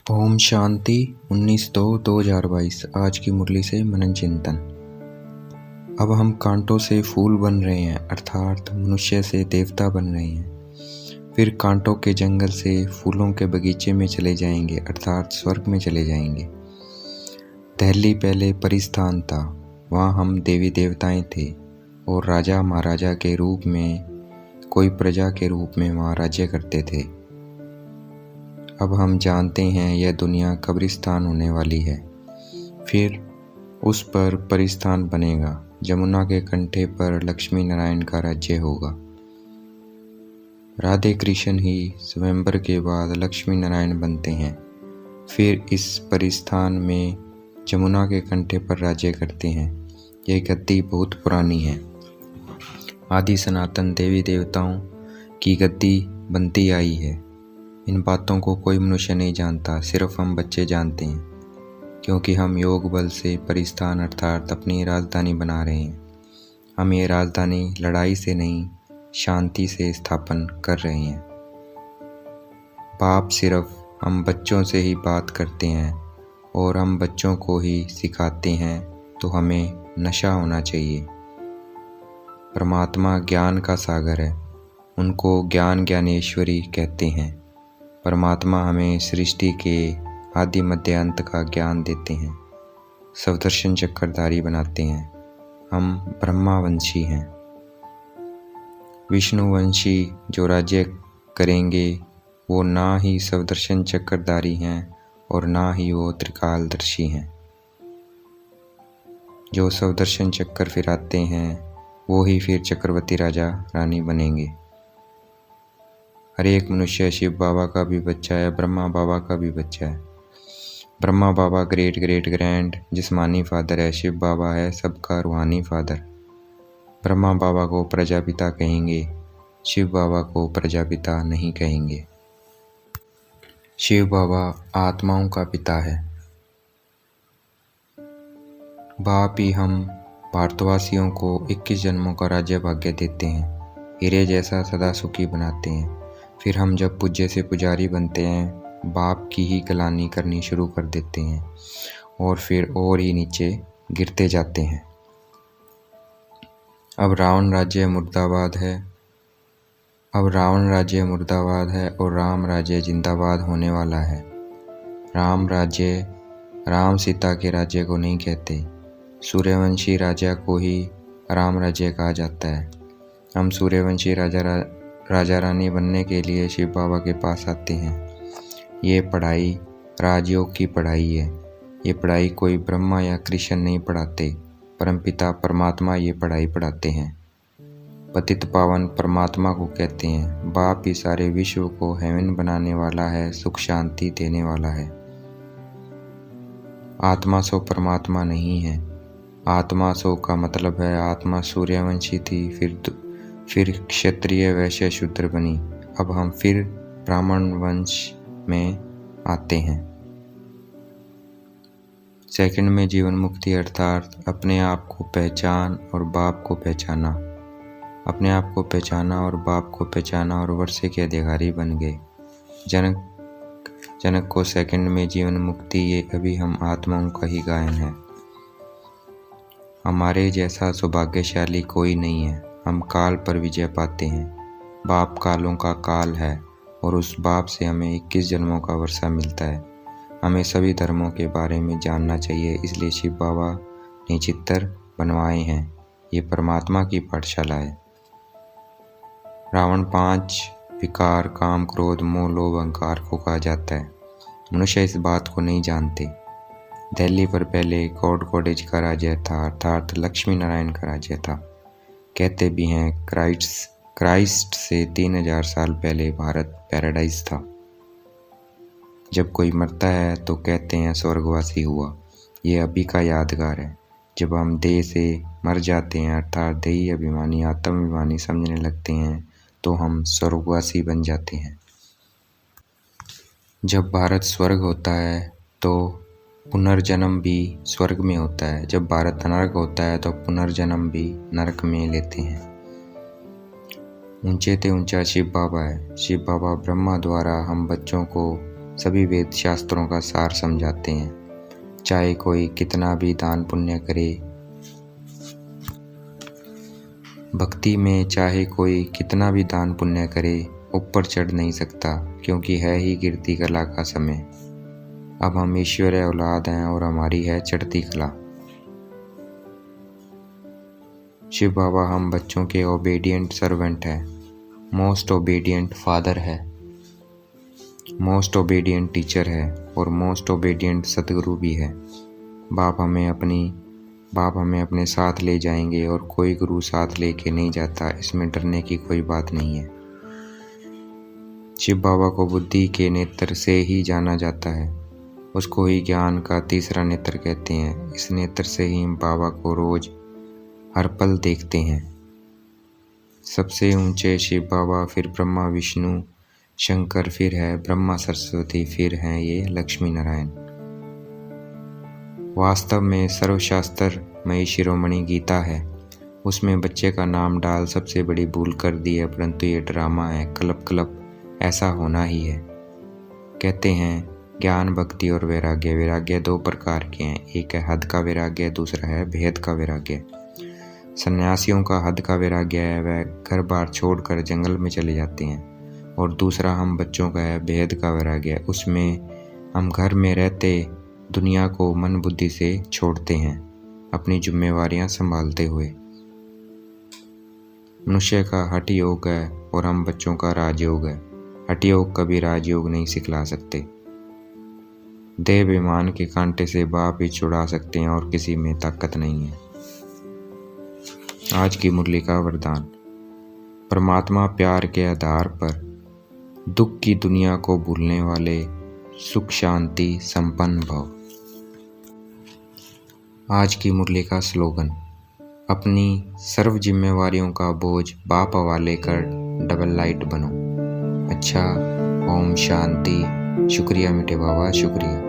ओम शांति 19/2/2022। आज की मुरली से मनन चिंतन। अब हम कांटों से फूल बन रहे हैं, अर्थात मनुष्य से देवता बन रहे हैं। फिर कांटों के जंगल से फूलों के बगीचे में चले जाएंगे, अर्थात स्वर्ग में चले जाएंगे। दिल्ली पहले परिस्थान था, वहाँ हम देवी देवताएं थे और राजा महाराजा के रूप में, कोई प्रजा के रूप में वहाँ राज्य करते थे। अब हम जानते हैं यह दुनिया कब्रिस्तान होने वाली है, फिर उस पर परिस्थान बनेगा। जमुना के कंठे पर लक्ष्मी नारायण का राज्य होगा। राधे कृष्ण ही स्वयंवर के बाद लक्ष्मी नारायण बनते हैं, फिर इस परिस्थान में जमुना के कंठे पर राज्य करते हैं। यह गद्दी बहुत पुरानी है, आदि सनातन देवी देवताओं की गद्दी बनती आई है। इन बातों को कोई मनुष्य नहीं जानता, सिर्फ हम बच्चे जानते हैं, क्योंकि हम योग बल से परिस्थान अर्थात अपनी राजधानी बना रहे हैं। हम ये राजधानी लड़ाई से नहीं, शांति से स्थापन कर रहे हैं। बाप सिर्फ हम बच्चों से ही बात करते हैं और हम बच्चों को ही सिखाते हैं, तो हमें नशा होना चाहिए। परमात्मा ज्ञान का सागर है, उनको ज्ञान ज्ञानेश्वरी कहते हैं। परमात्मा हमें सृष्टि के आदि मध्य अंत का ज्ञान देते हैं, सवदर्शन चक्रधारी बनाते हैं। हम ब्रह्मावंशी हैं। विष्णुवंशी जो राज्य करेंगे वो ना ही सवदर्शन चक्रधारी हैं और ना ही वो त्रिकालदर्शी हैं। जो सवदर्शन चक्र फिराते हैं वो ही फिर चक्रवर्ती राजा रानी बनेंगे। हर एक मनुष्य शिव बाबा का भी बच्चा है, ब्रह्मा बाबा का भी बच्चा है। ब्रह्मा बाबा ग्रेट ग्रेट ग्रैंड जिस्मानी फादर है, शिव बाबा है सबका रूहानी फादर। ब्रह्मा बाबा को प्रजापिता कहेंगे, शिव बाबा को प्रजापिता नहीं कहेंगे। शिव बाबा आत्माओं का पिता है। बाप ही हम भारतवासियों को 21 जन्मों का राज्य भाग्य देते हैं, हीरे जैसा सदा सुखी बनाते हैं। फिर हम जब पूज्य से पुजारी बनते हैं, बाप की ही गलानी करनी शुरू कर देते हैं और फिर और ही नीचे गिरते जाते हैं। अब रावण राज्य मुर्दाबाद है, अब रावण राज्य मुर्दाबाद है और राम राज्य जिंदाबाद होने वाला है। राम राज्य राम सीता के राज्य को नहीं कहते, सूर्यवंशी राजा को ही राम राज्य कहा जाता है। हम सूर्यवंशी राजा रानी बनने के लिए शिव बाबा के पास आते हैं। ये पढ़ाई राजयोग की पढ़ाई है। ये पढ़ाई कोई ब्रह्मा या कृष्ण नहीं पढ़ाते, परमपिता परमात्मा ये पढ़ाई पढ़ाते हैं। पतित पावन परमात्मा को कहते हैं। बाप ही सारे विश्व को हेवन बनाने वाला है, सुख शांति देने वाला है। आत्मा सो परमात्मा नहीं है। आत्मा सो का मतलब है आत्मा सूर्यवंशी थी, फिर क्षत्रिय वैश्य शूद्र बनी। अब हम फिर ब्राह्मण वंश में आते हैं। सेकंड में जीवन मुक्ति अर्थात अपने आप को पहचान और बाप को पहचाना। अपने आप को पहचाना और बाप को पहचाना और वर्षे के अधिकारी बन गए। जनक को सेकंड में जीवन मुक्ति, ये अभी हम आत्माओं का ही गायन है। हमारे जैसा सौभाग्यशाली कोई नहीं है। हम काल पर विजय पाते हैं। बाप कालों का काल है और उस बाप से हमें 21 जन्मों का वर्षा मिलता है। हमें सभी धर्मों के बारे में जानना चाहिए, इसलिए शिव बाबा ने चित्तर बनवाए हैं। ये परमात्मा की पाठशाला है। रावण 5 विकार काम क्रोध मोह लोभ अहंकार को कहा जाता है। मनुष्य इस बात को नहीं जानते। दिल्ली पर पहले गॉड गॉडेज का राज्य था, अर्थात लक्ष्मी नारायण का राज्य था। कहते भी हैं क्राइस्ट से 3000 साल पहले भारत पैराडाइज था। जब कोई मरता है तो कहते हैं स्वर्गवासी हुआ। ये अभी का यादगार है। जब हम देह से मर जाते हैं, अर्थात देही अभिमानी आत्माभिमानी समझने लगते हैं, तो हम स्वर्गवासी बन जाते हैं। जब भारत स्वर्ग होता है तो पुनर्जन्म भी स्वर्ग में होता है। जब भारत नरक होता है तो पुनर्जन्म भी नरक में लेते हैं। ऊंचे ते ऊंचा शिव बाबा है। शिव बाबा ब्रह्मा द्वारा हम बच्चों को सभी वेद शास्त्रों का सार समझाते हैं। चाहे कोई कितना भी दान पुण्य करे, भक्ति में चाहे कोई कितना भी दान पुण्य करे, ऊपर चढ़ नहीं सकता, क्योंकि है ही गिरती कला का समय। अब हम ईश्वरीय औलाद हैं और हमारी है चढ़ती कला। शिव बाबा हम बच्चों के ओबीडियंट सर्वेंट हैं, मोस्ट ओबीडियंट फादर है, मोस्ट ओबीडियंट टीचर है और मोस्ट ओबीडियंट सतगुरु भी है। बाप हमें अपने साथ ले जाएंगे और कोई गुरु साथ लेके नहीं जाता, इसमें डरने की कोई बात नहीं है। शिव बाबा को बुद्धि के नेत्र से ही जाना जाता है, उसको ही ज्ञान का तीसरा नेत्र कहते हैं। इस नेत्र से ही हम बाबा को रोज हर पल देखते हैं। सबसे ऊंचे शिव बाबा, फिर ब्रह्मा विष्णु शंकर, फिर है ब्रह्मा सरस्वती, फिर हैं ये लक्ष्मी नारायण। वास्तव में सर्वशास्त्र मई शिरोमणि गीता है, उसमें बच्चे का नाम डाल सबसे बड़ी भूल कर दी है, परंतु ये ड्रामा है, कलप कलप ऐसा होना ही है। कहते हैं ज्ञान, भक्ति और वैराग्य। वैराग्य दो प्रकार के हैं, एक है हद का वैराग्य, दूसरा है भेद का वैराग्य। सन्यासियों का हद का वैराग्य है, वह घर बार छोड़कर जंगल में चले जाते हैं, और दूसरा हम बच्चों का है भेद का वैराग्य। उसमें हम घर में रहते दुनिया को मन बुद्धि से छोड़ते हैं, अपनी जिम्मेवारियां संभालते हुए। मनुष्य का हठ योग है और हम बच्चों का राजयोग है। हठ योग कभी राजयोग नहीं सिखला सकते। देह विमान के कांटे से बाप ही छुड़ा सकते हैं और किसी में ताकत नहीं है। आज की मुरली का वरदान। परमात्मा प्यार के आधार पर दुख की दुनिया को भूलने वाले सुख शांति संपन्न भव। आज की मुरली का स्लोगन। अपनी सर्व जिम्मेवारियों का बोझ बाप हवाले कर डबल लाइट बनो। अच्छा, ओम शांति। शुक्रिया मीठे बाबा, शुक्रिया।